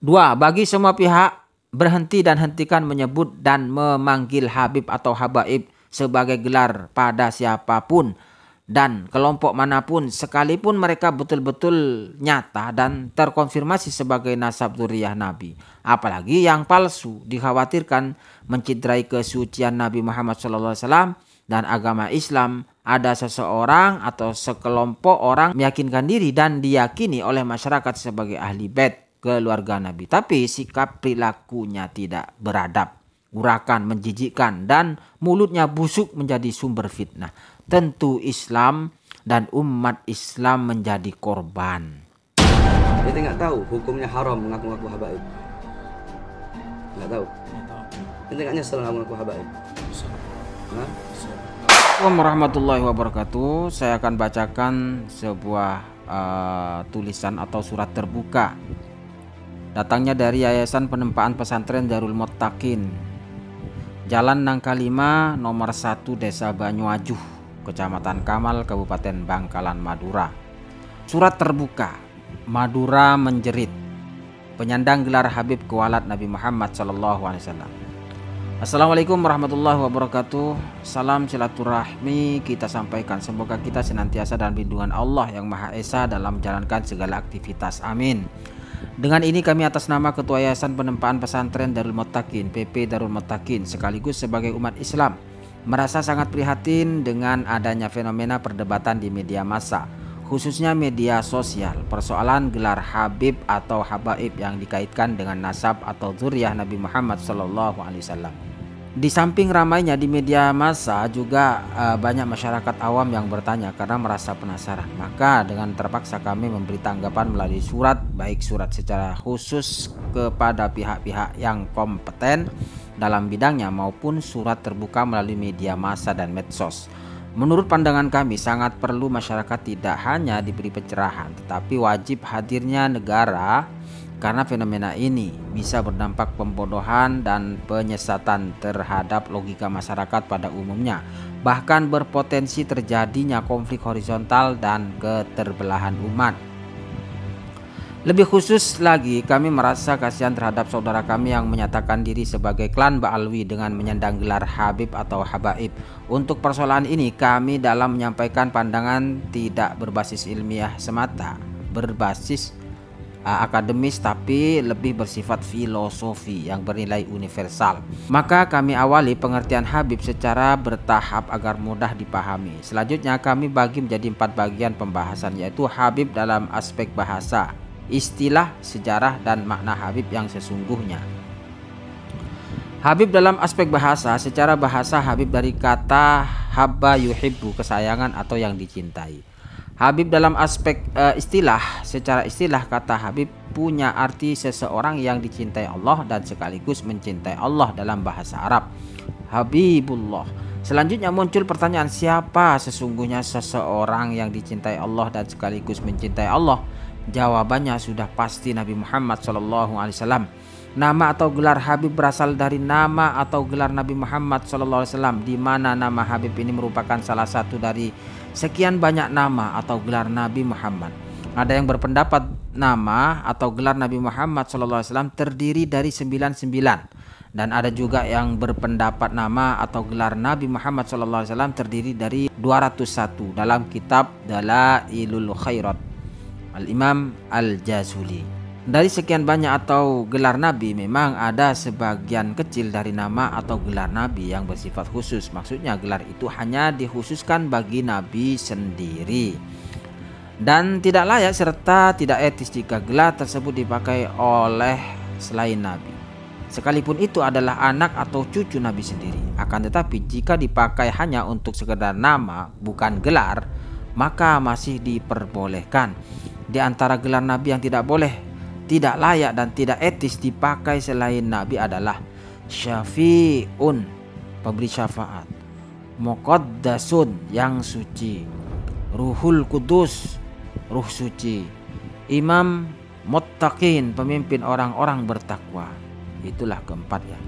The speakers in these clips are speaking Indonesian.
Dua, bagi semua pihak berhenti dan hentikan menyebut dan memanggil Habib atau Habaib sebagai gelar pada siapapun dan kelompok manapun sekalipun mereka betul-betul nyata dan terkonfirmasi sebagai nasab zuriyah Nabi. Apalagi yang palsu dikhawatirkan mencederai kesucian Nabi Muhammad SAW dan agama Islam. Ada seseorang atau sekelompok orang meyakinkan diri dan diyakini oleh masyarakat sebagai ahli bait keluarga Nabi, tapi sikap perilakunya tidak beradab, urakan menjijikkan dan mulutnya busuk menjadi sumber fitnah. Tentu Islam dan umat Islam menjadi korban. Kita nggak tahu hukumnya haram mengaku-ngaku habaib. Nggak tahu. Kita nggak nyesel ngaku-ngaku habaib. Assalamualaikum warahmatullahi wabarakatuh. Saya akan bacakan sebuah tulisan atau surat terbuka. Datangnya dari Yayasan Penempaan Pesantren Darul Muttaqin, Jalan Nangka 5, nomor 1, Desa Banyuajuh, Kecamatan Kamal, Kabupaten Bangkalan, Madura. Surat terbuka. Madura menjerit. Penyandang gelar Habib Kuwalat Nabi Muhammad SAW. Assalamualaikum warahmatullahi wabarakatuh. Salam silaturahmi kita sampaikan. Semoga kita senantiasa dalam lindungan Allah yang Maha Esa dalam menjalankan segala aktivitas. Amin. Dengan ini kami atas nama Ketua Yayasan Penempaan Pesantren Darul Muttaqin PP Darul Muttaqin sekaligus sebagai umat Islam merasa sangat prihatin dengan adanya fenomena perdebatan di media massa, khususnya media sosial, persoalan gelar Habib atau Habaib yang dikaitkan dengan nasab atau zuriyah Nabi Muhammad SAW. Di samping ramainya di media massa juga banyak masyarakat awam yang bertanya karena merasa penasaran. Maka dengan terpaksa kami memberi tanggapan melalui surat, baik surat secara khusus kepada pihak-pihak yang kompeten dalam bidangnya maupun surat terbuka melalui media massa dan medsos. Menurut pandangan kami sangat perlu masyarakat tidak hanya diberi pencerahan tetapi wajib hadirnya negara, karena fenomena ini bisa berdampak pembodohan dan penyesatan terhadap logika masyarakat pada umumnya, bahkan berpotensi terjadinya konflik horizontal dan keterbelahan umat. Lebih khusus lagi, kami merasa kasihan terhadap saudara kami yang menyatakan diri sebagai klan Ba'alwi dengan menyandang gelar Habib atau Habaib. Untuk persoalan ini kami dalam menyampaikan pandangan tidak berbasis ilmiah semata, berbasis akademis, tapi lebih bersifat filosofi yang bernilai universal. Maka kami awali pengertian Habib secara bertahap agar mudah dipahami. Selanjutnya kami bagi menjadi 4 bagian pembahasan, yaitu Habib dalam aspek bahasa, istilah, sejarah, dan makna Habib yang sesungguhnya. Habib dalam aspek bahasa. Secara bahasa Habib dari kata habba yuhibbu, kesayangan atau yang dicintai. Habib dalam aspek istilah. Secara istilah kata Habib punya arti seseorang yang dicintai Allah dan sekaligus mencintai Allah dalam bahasa Arab. Habibullah. Selanjutnya muncul pertanyaan, siapa sesungguhnya seseorang yang dicintai Allah dan sekaligus mencintai Allah? Jawabannya sudah pasti Nabi Muhammad SAW. Nama atau gelar Habib berasal dari nama atau gelar Nabi Muhammad SAW, di mana nama Habib ini merupakan salah satu dari sekian banyak nama atau gelar Nabi Muhammad. Ada yang berpendapat nama atau gelar Nabi Muhammad SAW terdiri dari 99, dan ada juga yang berpendapat nama atau gelar Nabi Muhammad SAW terdiri dari 201 dalam kitab Dalailul Khairat Al-Imam Al-Jazuli. Dari sekian banyak atau gelar Nabi, memang ada sebagian kecil dari nama atau gelar Nabi yang bersifat khusus. Maksudnya gelar itu hanya dikhususkan bagi Nabi sendiri dan tidak layak serta tidak etis jika gelar tersebut dipakai oleh selain Nabi, sekalipun itu adalah anak atau cucu Nabi sendiri. Akan tetapi jika dipakai hanya untuk sekedar nama bukan gelar, maka masih diperbolehkan. Di antara gelar Nabi yang tidak boleh, tidak layak dan tidak etis dipakai selain Nabi adalah Syafi'un, pemberi syafaat, Muqaddasun, yang suci, Ruhul Kudus, ruh suci, Imam Muttaqin, pemimpin orang-orang bertakwa. Itulah keempat ya.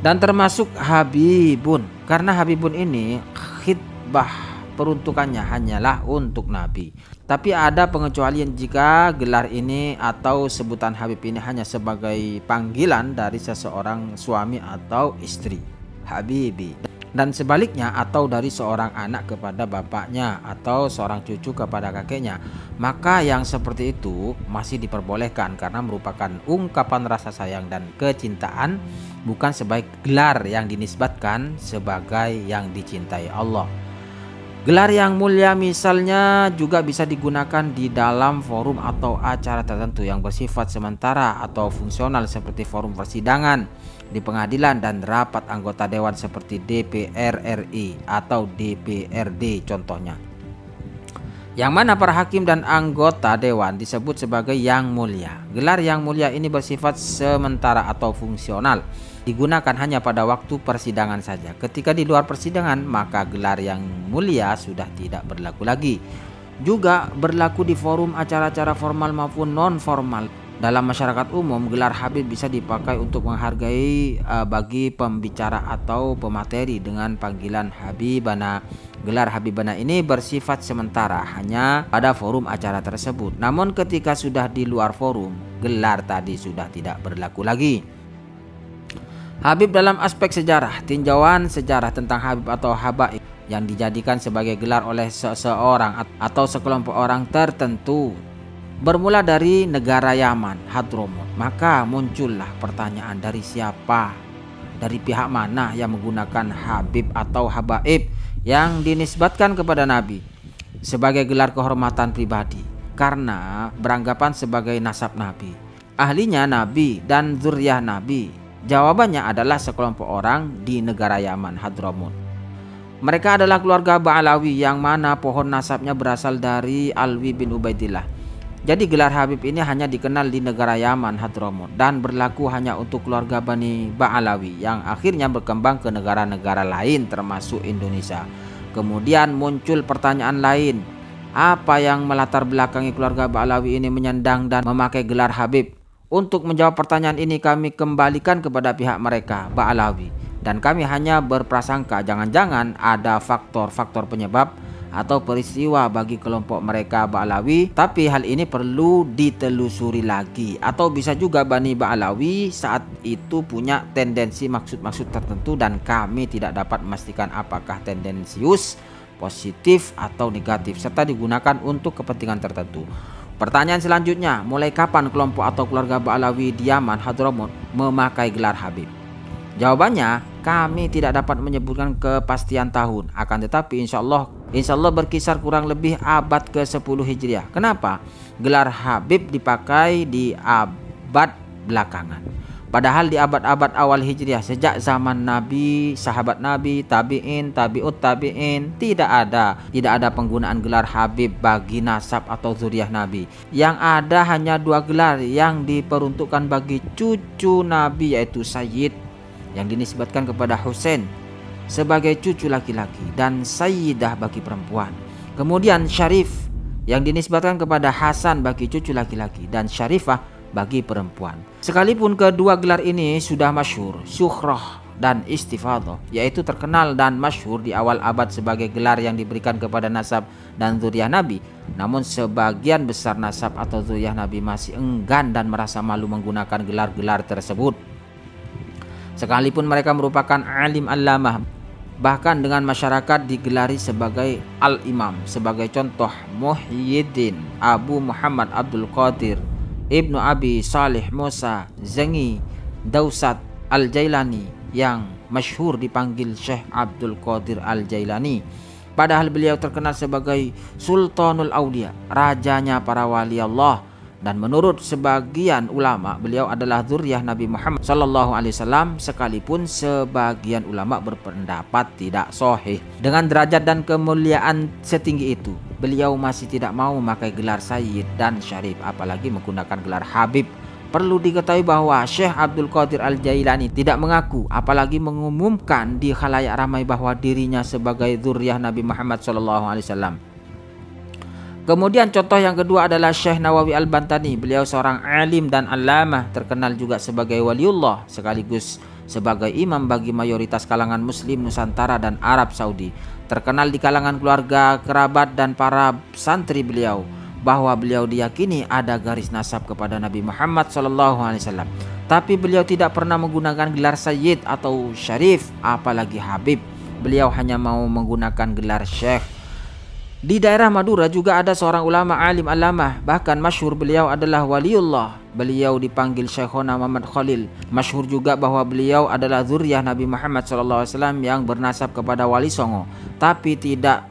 Dan termasuk Habibun, karena Habibun ini khitbah peruntukannya hanyalah untuk Nabi. Tapi ada pengecualian jika gelar ini atau sebutan Habib ini hanya sebagai panggilan dari seseorang suami atau istri, Habibi, dan sebaliknya, atau dari seorang anak kepada bapaknya atau seorang cucu kepada kakeknya, maka yang seperti itu masih diperbolehkan karena merupakan ungkapan rasa sayang dan kecintaan, bukan sebagai gelar yang dinisbatkan sebagai yang dicintai Allah. Gelar yang mulia misalnya juga bisa digunakan di dalam forum atau acara tertentu yang bersifat sementara atau fungsional seperti forum persidangan di pengadilan dan rapat anggota dewan seperti DPR RI atau DPRD contohnya. Yang mana para hakim dan anggota dewan disebut sebagai yang mulia. Gelar yang mulia ini bersifat sementara atau fungsional, digunakan hanya pada waktu persidangan saja. Ketika di luar persidangan, maka gelar yang mulia sudah tidak berlaku lagi. Juga berlaku di forum acara-acara formal maupun non formal. Dalam masyarakat umum, gelar Habib bisa dipakai untuk menghargai bagi pembicara atau pemateri dengan panggilan Habibana. Gelar Habibana ini bersifat sementara hanya pada forum acara tersebut. Namun ketika sudah di luar forum, gelar tadi sudah tidak berlaku lagi. Habib dalam aspek sejarah, tinjauan sejarah tentang Habib atau Habaib yang dijadikan sebagai gelar oleh seseorang atau sekelompok orang tertentu bermula dari negara Yaman, Hadramut. Maka muncullah pertanyaan, dari siapa, dari pihak mana yang menggunakan Habib atau Habaib yang dinisbatkan kepada Nabi sebagai gelar kehormatan pribadi karena beranggapan sebagai nasab Nabi, ahlinya Nabi dan zuriyah Nabi. Jawabannya adalah sekelompok orang di negara Yaman, Hadramut. Mereka adalah keluarga Ba'alawi yang mana pohon nasabnya berasal dari Alwi bin Ubaidillah. Jadi gelar Habib ini hanya dikenal di negara Yaman, Hadramut, dan berlaku hanya untuk keluarga Bani Ba'alawi yang akhirnya berkembang ke negara-negara lain termasuk Indonesia. Kemudian muncul pertanyaan lain, apa yang melatar belakangi keluarga Ba'alawi ini menyandang dan memakai gelar Habib? Untuk menjawab pertanyaan ini kami kembalikan kepada pihak mereka, Ba'alawi, dan kami hanya berprasangka jangan-jangan ada faktor-faktor penyebab atau peristiwa bagi kelompok mereka Ba'alawi, tapi hal ini perlu ditelusuri lagi. Atau bisa juga Bani Ba'alawi saat itu punya tendensi maksud-maksud tertentu dan kami tidak dapat memastikan apakah tendensius, positif atau negatif serta digunakan untuk kepentingan tertentu. Pertanyaan selanjutnya, mulai kapan kelompok atau keluarga Ba'alawi di Yaman, Hadramut memakai gelar Habib? Jawabannya, kami tidak dapat menyebutkan kepastian tahun, akan tetapi insya Allah berkisar kurang lebih abad ke-10 Hijriah. Kenapa? Gelar Habib dipakai di abad belakangan. Padahal di abad-abad awal Hijriah, sejak zaman Nabi, sahabat Nabi, tabi'in, tabi'ut tabi'in, tidak ada penggunaan gelar Habib bagi nasab atau zuriyah Nabi. Yang ada hanya dua gelar yang diperuntukkan bagi cucu Nabi, yaitu Sayyid yang dinisbatkan kepada Husain sebagai cucu laki-laki dan Sayyidah bagi perempuan. Kemudian Syarif yang dinisbatkan kepada Hasan bagi cucu laki-laki dan Syarifah bagi perempuan. Sekalipun kedua gelar ini sudah masyhur, syuhrah dan istifadah, yaitu terkenal dan masyhur di awal abad sebagai gelar yang diberikan kepada nasab dan zuriyah Nabi, namun sebagian besar nasab atau zuriyah Nabi masih enggan dan merasa malu menggunakan gelar-gelar tersebut. Sekalipun mereka merupakan alim allamah, bahkan dengan masyarakat digelari sebagai al-imam. Sebagai contoh, Muhyiddin Abu Muhammad Abdul Qadir Ibnu Abi Salih Musa Zengi Dausat Al-Jailani yang masyhur dipanggil Syekh Abdul Qadir Al-Jailani, padahal beliau terkenal sebagai Sultanul Aulia, rajanya para wali Allah. Dan menurut sebagian ulama, beliau adalah zuriyah Nabi Muhammad SAW, sekalipun sebagian ulama berpendapat tidak sahih. Dengan derajat dan kemuliaan setinggi itu, beliau masih tidak mau memakai gelar Sayyid dan Syarif, apalagi menggunakan gelar Habib. Perlu diketahui bahwa Syekh Abdul Qadir Al-Jailani tidak mengaku, apalagi mengumumkan di khalayak ramai bahwa dirinya sebagai zuriyah Nabi Muhammad SAW. Kemudian contoh yang kedua adalah Syekh Nawawi Al-Bantani. Beliau seorang alim dan allamah, terkenal juga sebagai waliullah sekaligus sebagai imam bagi mayoritas kalangan muslim Nusantara dan Arab Saudi. Terkenal di kalangan keluarga, kerabat dan para santri beliau bahwa beliau diyakini ada garis nasab kepada Nabi Muhammad SAW. Tapi beliau tidak pernah menggunakan gelar Sayyid atau Syarif, apalagi Habib. Beliau hanya mau menggunakan gelar Syekh. Di daerah Madura juga ada seorang ulama alim alamah, bahkan masyhur beliau adalah waliullah. Beliau dipanggil Syekhona Muhammad Khalil. Masyhur juga bahwa beliau adalah zuriyah Nabi Muhammad SAW yang bernasab kepada Wali Songo, tapi tidak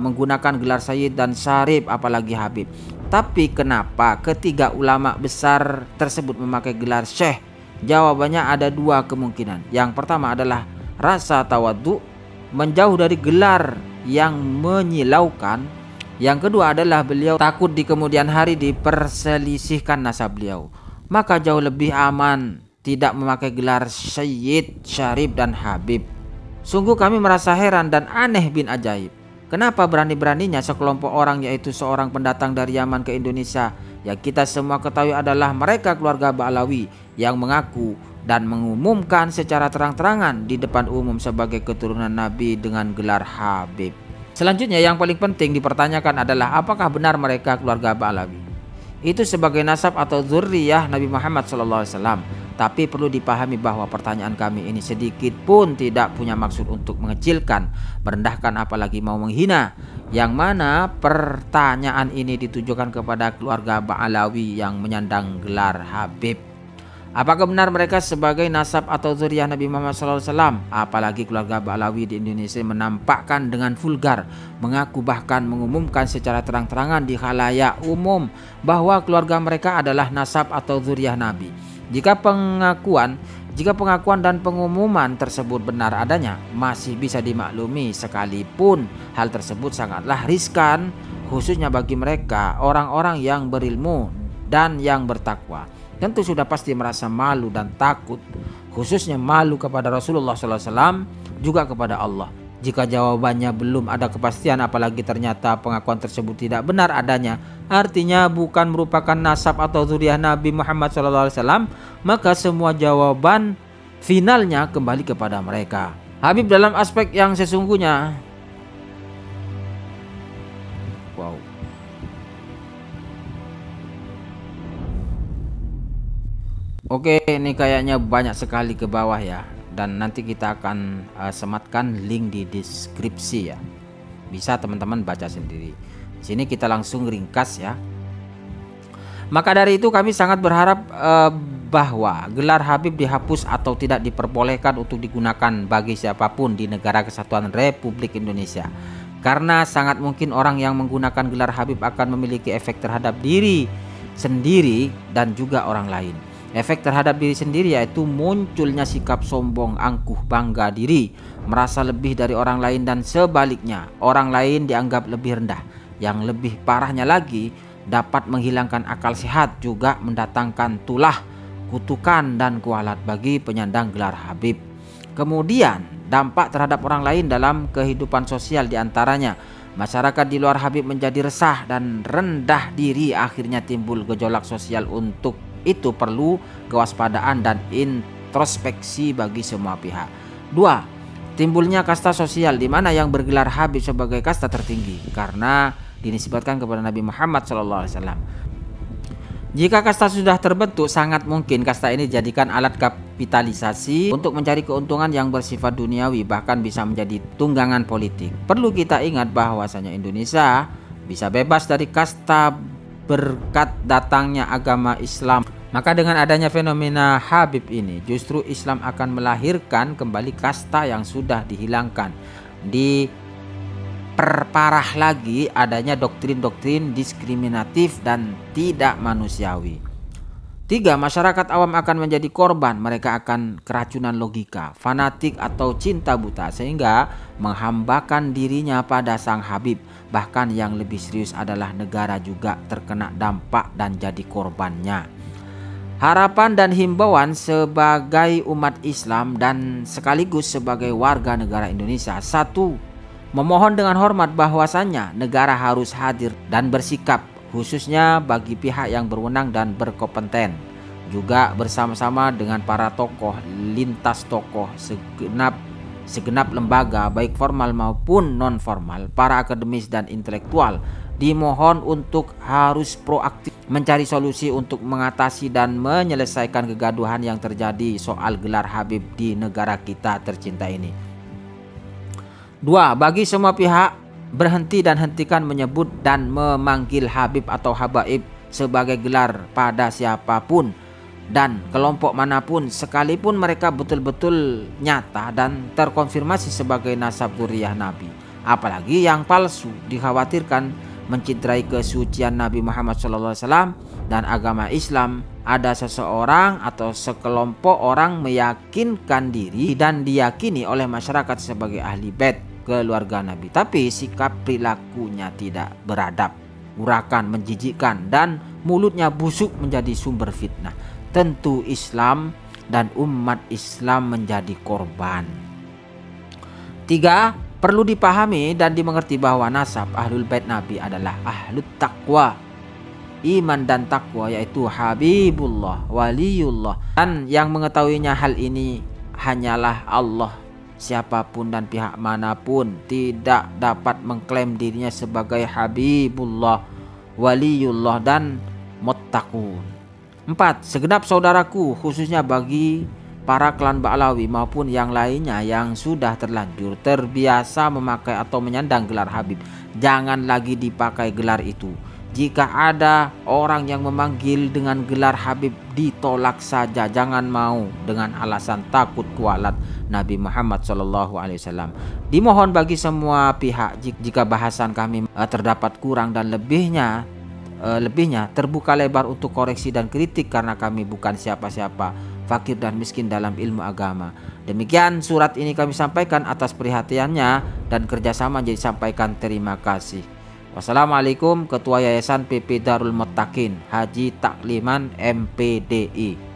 menggunakan gelar Sayyid dan Syarif apalagi Habib. Tapi kenapa ketiga ulama besar tersebut memakai gelar Syekh? Jawabannya ada dua kemungkinan. Yang pertama adalah rasa tawadhu, menjauh dari gelar yang menyilaukan. Yang kedua adalah beliau takut di kemudian hari diperselisihkan nasab beliau. Maka jauh lebih aman tidak memakai gelar Sayyid, Syarif dan Habib. Sungguh kami merasa heran dan aneh bin ajaib. Kenapa berani-beraninya sekelompok orang, yaitu seorang pendatang dari Yaman ke Indonesia, yang kita semua ketahui adalah mereka keluarga Ba'alawi, yang mengaku dan mengumumkan secara terang-terangan di depan umum sebagai keturunan Nabi dengan gelar Habib. Selanjutnya yang paling penting dipertanyakan adalah apakah benar mereka keluarga Ba'alawi itu sebagai nasab atau zurriyah Nabi Muhammad SAW. Tapi perlu dipahami bahwa pertanyaan kami ini sedikit pun tidak punya maksud untuk mengecilkan, merendahkan apalagi mau menghina. Yang mana pertanyaan ini ditujukan kepada keluarga Ba'alawi yang menyandang gelar Habib. Apakah benar mereka sebagai nasab atau zuriyah Nabi Muhammad SAW? Apalagi keluarga Ba'alawi di Indonesia menampakkan dengan vulgar, mengaku bahkan mengumumkan secara terang-terangan di khalayak umum bahwa keluarga mereka adalah nasab atau zuriyah Nabi. Jika pengakuan dan pengumuman tersebut benar adanya, masih bisa dimaklumi, sekalipun hal tersebut sangatlah riskan, khususnya bagi mereka orang-orang yang berilmu dan yang bertakwa. Tentu sudah pasti merasa malu dan takut, khususnya malu kepada Rasulullah SAW, juga kepada Allah. Jika jawabannya belum ada kepastian, apalagi ternyata pengakuan tersebut tidak benar adanya, artinya bukan merupakan nasab atau zuriyah Nabi Muhammad SAW, maka semua jawaban finalnya kembali kepada mereka. Habib dalam aspek yang sesungguhnya. Wow. Oke, ini kayaknya banyak sekali ke bawah ya. Dan nanti kita akan sematkan link di deskripsi ya. Bisa teman-teman baca sendiri. Sini kita langsung ringkas ya. Maka dari itu kami sangat berharap bahwa gelar Habib dihapus atau tidak diperbolehkan untuk digunakan bagi siapapun di Negara Kesatuan Republik Indonesia. Karena sangat mungkin orang yang menggunakan gelar Habib akan memiliki efek terhadap diri sendiri dan juga orang lain. Efek terhadap diri sendiri yaitu munculnya sikap sombong, angkuh, bangga diri, merasa lebih dari orang lain, dan sebaliknya orang lain dianggap lebih rendah. Yang lebih parahnya lagi, dapat menghilangkan akal sehat, juga mendatangkan tulah, kutukan dan kualat bagi penyandang gelar Habib. Kemudian dampak terhadap orang lain dalam kehidupan sosial, diantaranya masyarakat di luar Habib menjadi resah dan rendah diri, akhirnya timbul gejolak sosial. Untuk itu perlu kewaspadaan dan introspeksi bagi semua pihak. 2. Timbulnya kasta sosial, di mana yang bergelar Habib sebagai kasta tertinggi karena dinisbatkan kepada Nabi Muhammad SAW. Jika kasta sudah terbentuk, sangat mungkin kasta ini dijadikan alat kapitalisasi untuk mencari keuntungan yang bersifat duniawi, bahkan bisa menjadi tunggangan politik. Perlu kita ingat bahwasanya Indonesia bisa bebas dari kasta berkat datangnya agama Islam. Maka dengan adanya fenomena Habib ini, justru Islam akan melahirkan kembali kasta yang sudah dihilangkan. Diperparah lagi adanya doktrin-doktrin diskriminatif dan tidak manusiawi. 3. Masyarakat awam akan menjadi korban. Mereka akan keracunan logika, fanatik atau cinta buta, sehingga menghambakan dirinya pada sang Habib. Bahkan yang lebih serius adalah negara juga terkena dampak dan jadi korbannya. Harapan dan himbauan sebagai umat Islam dan sekaligus sebagai warga negara Indonesia. 1. Memohon dengan hormat bahwasannya negara harus hadir dan bersikap, khususnya bagi pihak yang berwenang dan berkompeten. juga bersama-sama dengan para tokoh, lintas tokoh, segenap lembaga baik formal maupun non formal, para akademis dan intelektual dimohon untuk harus proaktif mencari solusi untuk mengatasi dan menyelesaikan kegaduhan yang terjadi soal gelar Habib di negara kita tercinta ini. 2. Bagi semua pihak, berhenti dan hentikan menyebut dan memanggil Habib atau Habaib sebagai gelar pada siapapun dan kelompok manapun, sekalipun mereka betul-betul nyata dan terkonfirmasi sebagai nasab dzurriyyah Nabi. Apalagi yang palsu, dikhawatirkan mencederai kesucian Nabi Muhammad SAW dan agama Islam. Ada seseorang atau sekelompok orang meyakinkan diri dan diyakini oleh masyarakat sebagai ahli bait keluarga Nabi, tapi sikap perilakunya tidak beradab, urakan menjijikkan, dan mulutnya busuk menjadi sumber fitnah. Tentu Islam dan umat Islam menjadi korban. 3. Perlu dipahami dan dimengerti bahwa nasab Ahlul Bait Nabi adalah Ahlut Taqwa, iman dan takwa, yaitu Habibullah, Waliullah, dan yang mengetahuinya hal ini hanyalah Allah. Siapapun dan pihak manapun tidak dapat mengklaim dirinya sebagai Habibullah, Waliullah, dan Muttaqun. 4. Segenap saudaraku, khususnya bagi para klan Ba'lawi maupun yang lainnya yang sudah terlanjur terbiasa memakai atau menyandang gelar Habib, jangan lagi dipakai gelar itu. Jika ada orang yang memanggil dengan gelar Habib, ditolak saja, jangan mau dengan alasan takut kualat Nabi Muhammad SAW. Dimohon bagi semua pihak, jika bahasan kami terdapat kurang dan lebihnya terbuka lebar untuk koreksi dan kritik, karena kami bukan siapa-siapa, fakir dan miskin dalam ilmu agama. Demikian surat ini kami sampaikan atas perhatiannya dan kerjasama yang disampaikan. Terima kasih. Wassalamualaikum. Ketua Yayasan PP Darul Muttaqin, Haji Takliman MPDI.